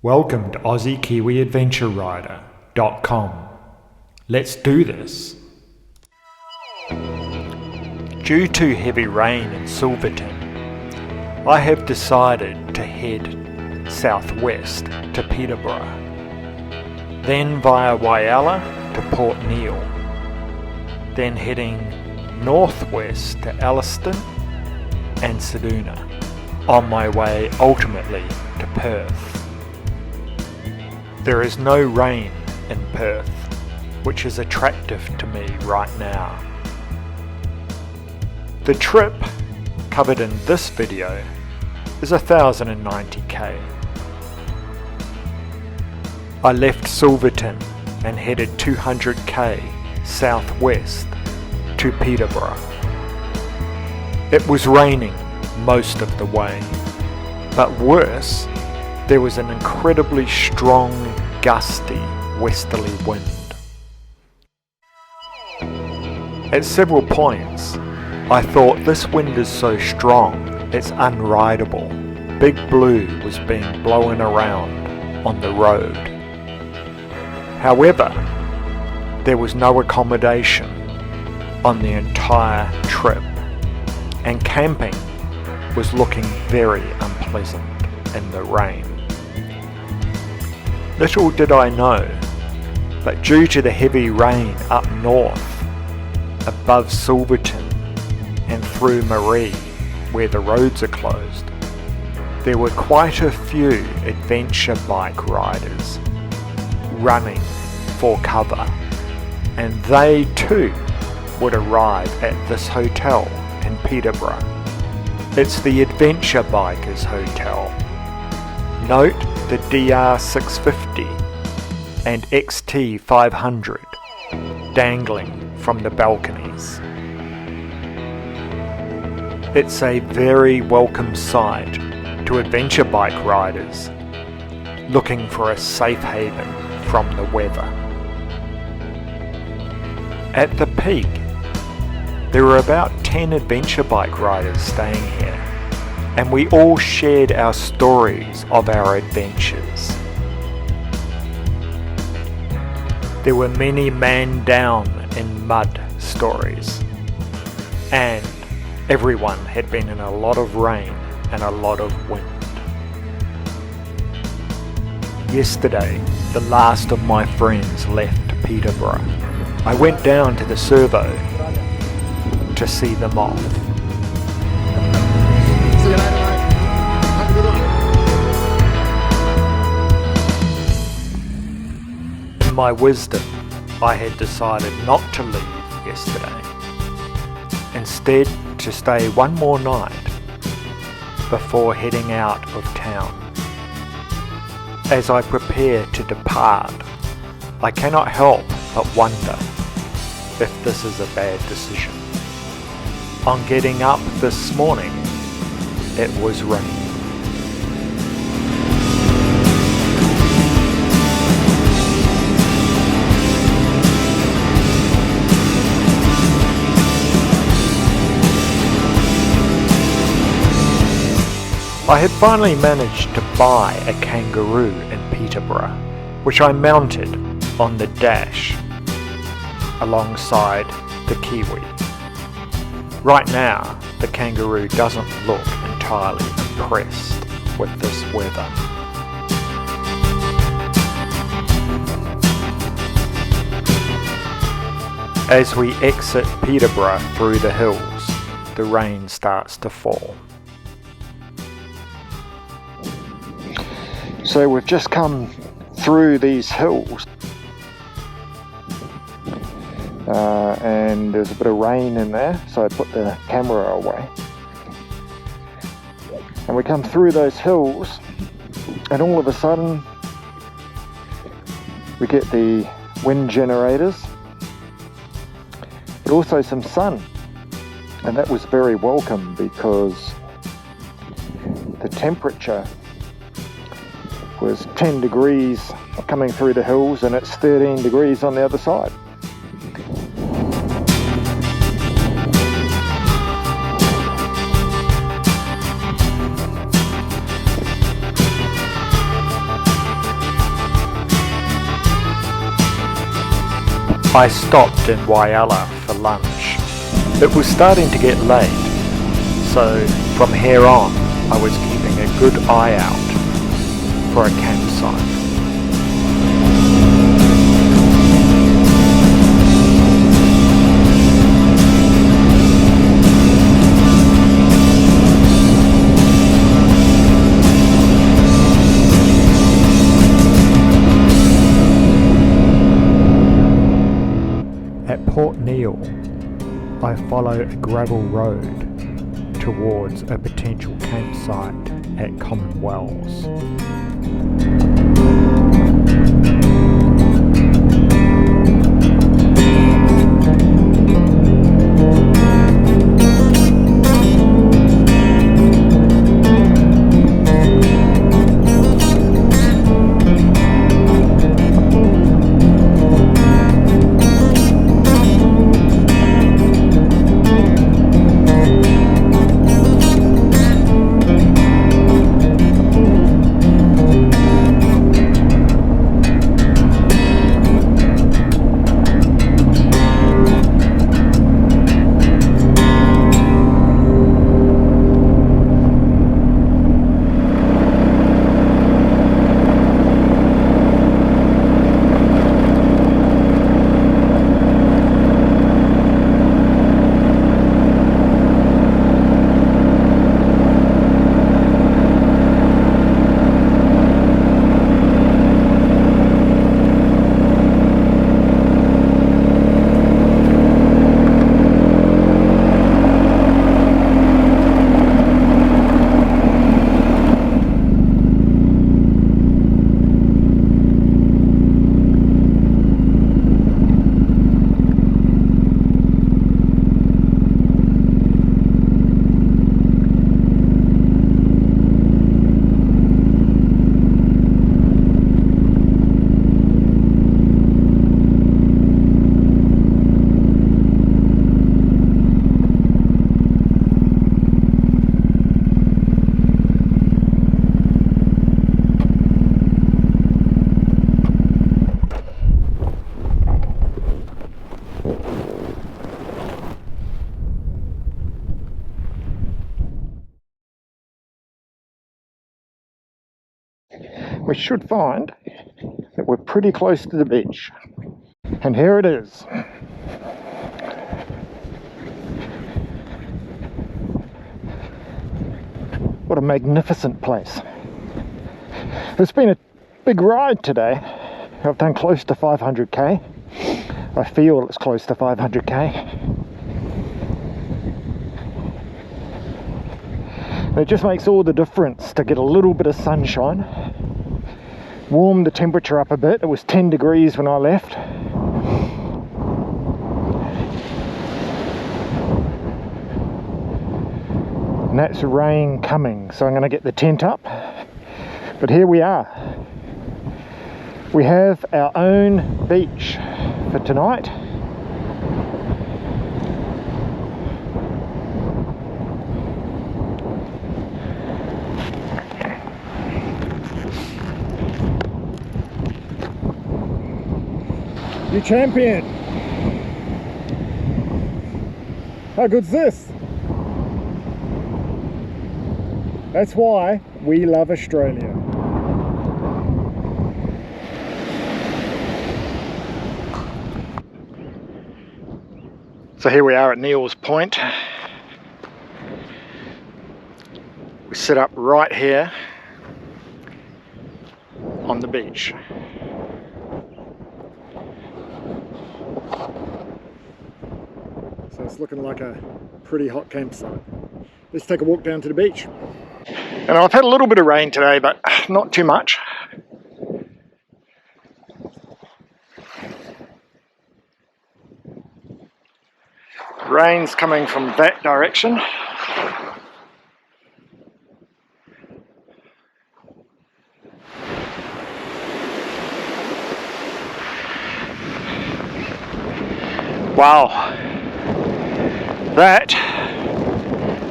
Welcome to Aussie Kiwi Adventure Rider.com. Let's do this. Due to heavy rain in Silverton, I have decided to head southwest to Peterborough, then via Whyalla to Port Neill, then heading northwest to Alliston and Ceduna, on my way ultimately to Perth. There is no rain in Perth, which is attractive to me right now. The trip, covered in this video, is 1,090k. I left Silverton and headed 200k southwest to Peterborough. It was raining most of the way, but worse, there was an incredibly strong, gusty westerly wind. At several points, I thought this wind is so strong it's unrideable. Big Blue was being blown around on the road. However, there was no accommodation on the entire trip, and camping was looking very unpleasant in the rain. Little did I know, but due to the heavy rain up north, above Silverton and through Maree, where the roads are closed, there were quite a few adventure bike riders running for cover, and they too would arrive at this hotel in Peterborough. It's the Adventure Bikers Hotel. Note the DR650 and XT500 dangling from the balconies. It's a very welcome sight to adventure bike riders looking for a safe haven from the weather. At the peak, there were about 10 adventure bike riders staying here, and we all shared our stories of our adventures. There were many man down in mud stories, and everyone had been in a lot of rain and a lot of wind. Yesterday, the last of my friends left Peterborough. I went down to the servo to see them off. See you later, mate. Have a good one. In my wisdom, I had decided not to leave yesterday. Instead, to stay one more night before heading out of town. As I prepare to depart, I cannot help but wonder if this is a bad decision. On getting up this morning, it was raining. I had finally managed to buy a kangaroo in Peterborough, which I mounted on the dash alongside the Kiwi. Right now, the kangaroo doesn't look entirely impressed with this weather. As we exit Peterborough through the hills, the rain starts to fall. So we've just come through these hills, and there's a bit of rain in there, so I put the camera away. And we come through those hills, and all of a sudden we get the wind generators, but also some sun, and that was very welcome because the temperature was 10 degrees coming through the hills, and it's 13 degrees on the other side. I stopped in Whyalla for lunch. It was starting to get late, so from here on I was keeping a good eye out for a campsite. At Port Neill, I follow a gravel road towards a potential campsite at Commonwealth. We should find that we're pretty close to the beach. And here it is. What a magnificent place. It's been a big ride today. I've done close to 500k. I feel it's close to 500k. It just makes all the difference to get a little bit of sunshine. Warmed the temperature up a bit. It was 10 degrees when I left. And that's rain coming, so I'm going to get the tent up. But here we are. We have our own beach for tonight. You champion! How good's this? That's why we love Australia. So here we are at Neill's Point. We sit up right here on the beach. So it's looking like a pretty hot campsite. Let's take a walk down to the beach. And I've had a little bit of rain today, but not too much. Rain's coming from that direction. Wow, that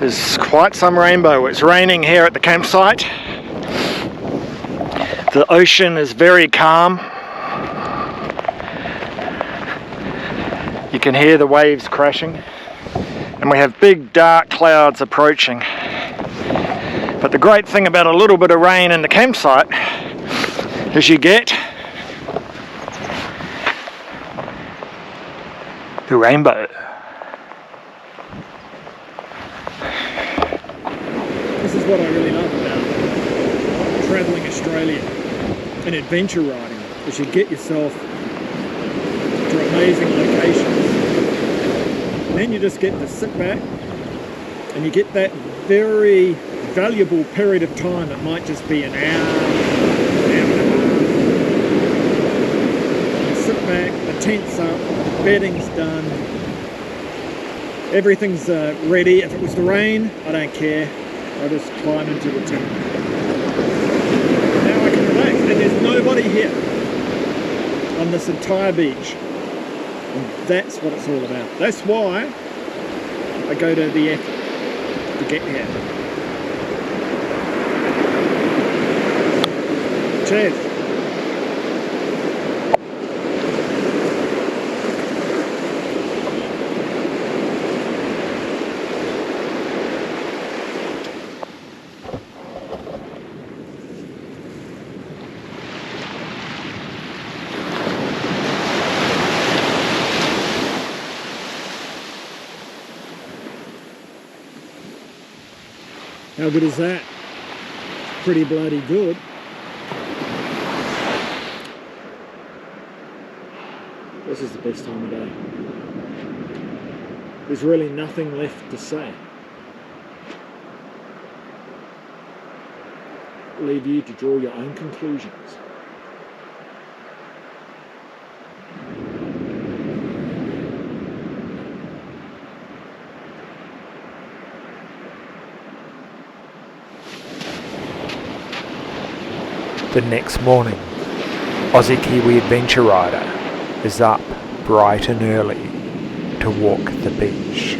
is quite some rainbow. It's raining here at the campsite. The ocean is very calm. You can hear the waves crashing, and we have big dark clouds approaching. But the great thing about a little bit of rain in the campsite is you get the rainbow. This is what I really love about travelling Australia and adventure riding, is you get yourself to amazing locations. And then you just get to sit back and you get that very valuable period of time. It might just be an hour and a half. You sit back, the tent's up, the bedding's done, everything's ready. If it was to rain, I don't care. I just climb into the tent. Now I can relax, and there's nobody here on this entire beach. And that's what it's all about. That's why I go to the effort to get here. Cheers. How good is that? Pretty bloody good. This is the best time of day. There's really nothing left to say. I'll leave you to draw your own conclusions. The next morning, Aussie Kiwi Adventure Rider is up bright and early to walk the beach.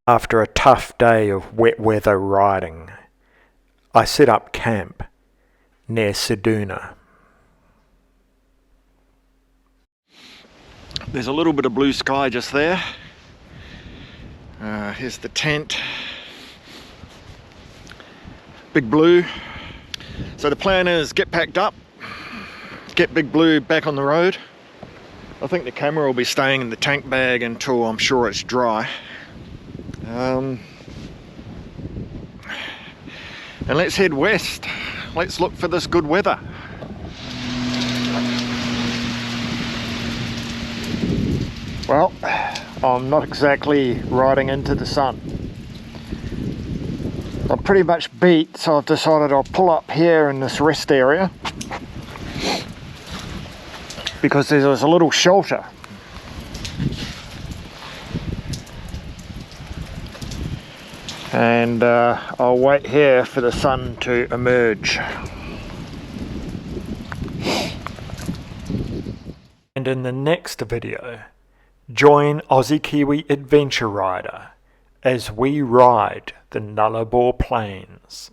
After a tough day of wet weather riding, I set up camp near Ceduna. There's a little bit of blue sky just there. Here's the tent. Big Blue. So the plan is get packed up, get Big Blue back on the road. I think the camera will be staying in the tank bag until I'm sure it's dry. And let's head west. Let's look for this good weather. Well, I'm not exactly riding into the sun. I'm pretty much beat, so I've decided I'll pull up here in this rest area because there's a little shelter. And I'll wait here for the sun to emerge. And in the next video, join Aussie Kiwi Adventure Rider as we ride the Nullarbor Plains.